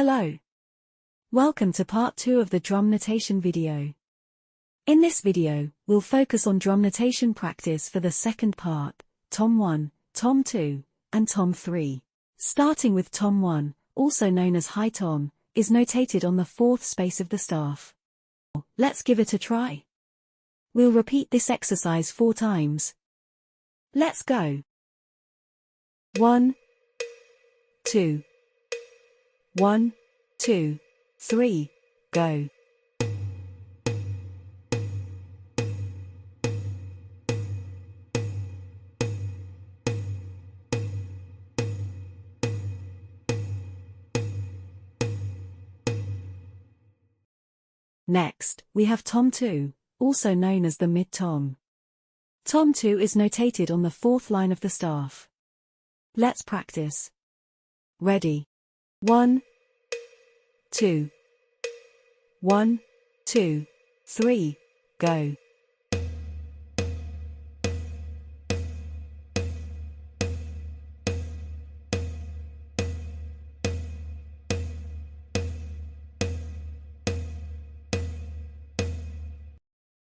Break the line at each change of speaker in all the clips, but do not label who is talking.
Hello. Welcome to part 2 of the drum notation video. In this video, we'll focus on drum notation practice for the second part, tom 1, tom 2, and tom 3. Starting with tom 1, also known as high tom, is notated on the fourth space of the staff. Let's give it a try. We'll repeat this exercise 4 times. Let's go. 1, 2, 1, 2, 3, go. Next, we have tom 2, also known as the mid-tom. Tom 2 is notated on the fourth line of the staff. Let's practice. Ready? 1, 2, 1, 2, 3, go.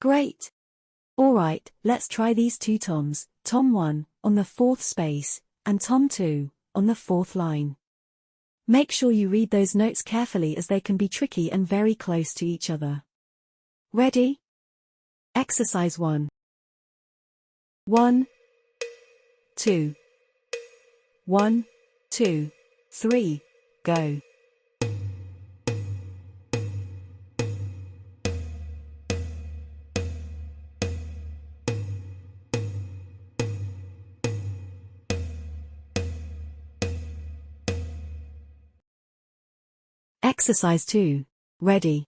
Great! Alright, let's try these two toms, tom 1, on the fourth space, and tom 2, on the fourth line. Make sure you read those notes carefully as they can be tricky and very close to each other. Ready? Exercise 1. 1, 2, 1, 2, 3, go. Exercise 2. Ready?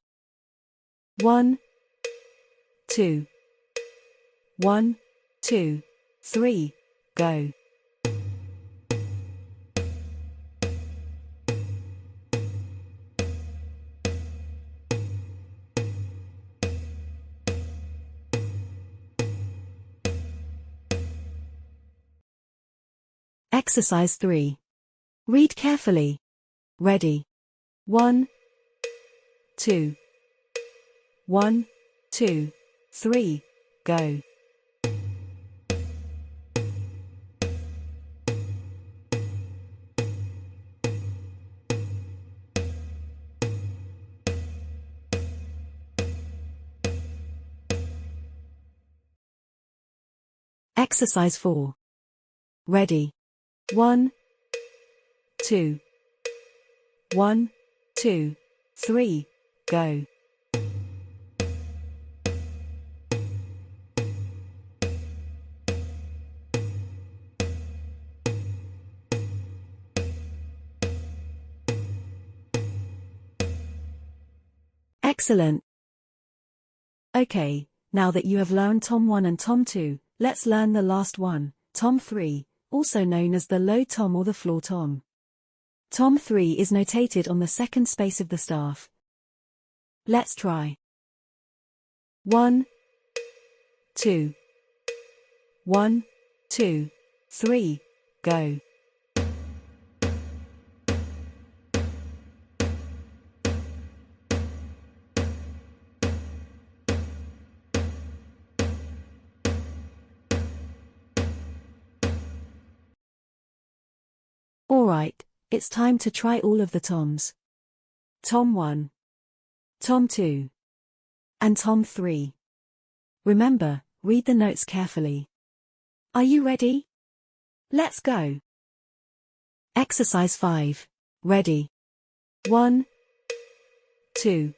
1, 2, 1, 2, 3, go. Exercise 3. Read carefully. Ready? 1, 2, 1, 2, 3, go. Exercise 4. Ready? 1, 2, 1, 2, 3, go. Excellent. Okay, now that you have learned tom 1 and tom 2, let's learn the last one, tom 3, also known as the low tom or the floor tom. Tom 3 is notated on the second space of the staff. Let's try. 1, 2, 1, 2, 3, go. Alright. It's time to try all of the toms. Tom 1, tom 2, and tom 3. Remember, read the notes carefully. Are you ready? Let's go. Exercise 5. Ready? 1, 2,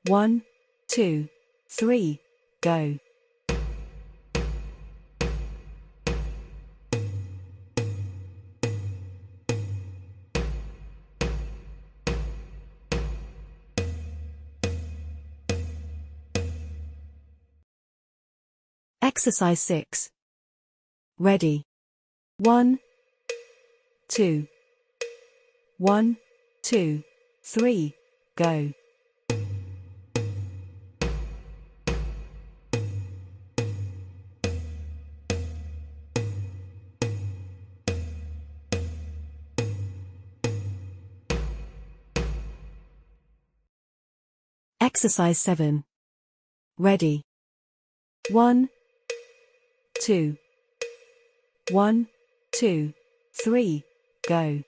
1, 2, 3, go. Exercise 6. Ready? 1, 2, 1, 2, 3, go. Exercise 7. Ready. 1, 2. 1, 2, 3, go.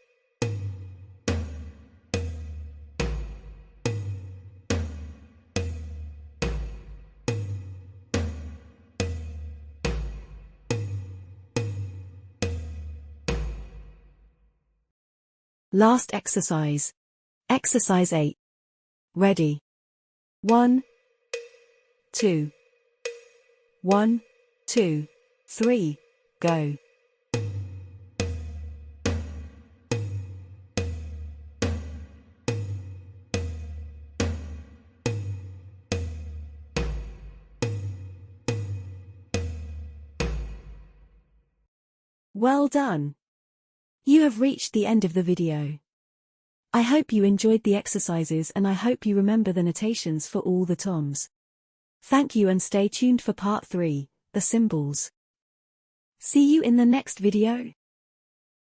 Last exercise. Exercise 8. Ready. 1, 2. 1, 2, 3, go. Well done! You have reached the end of the video. I hope you enjoyed the exercises and I hope you remember the notations for all the toms. Thank you and stay tuned for part 3, the cymbals. See you in the next video.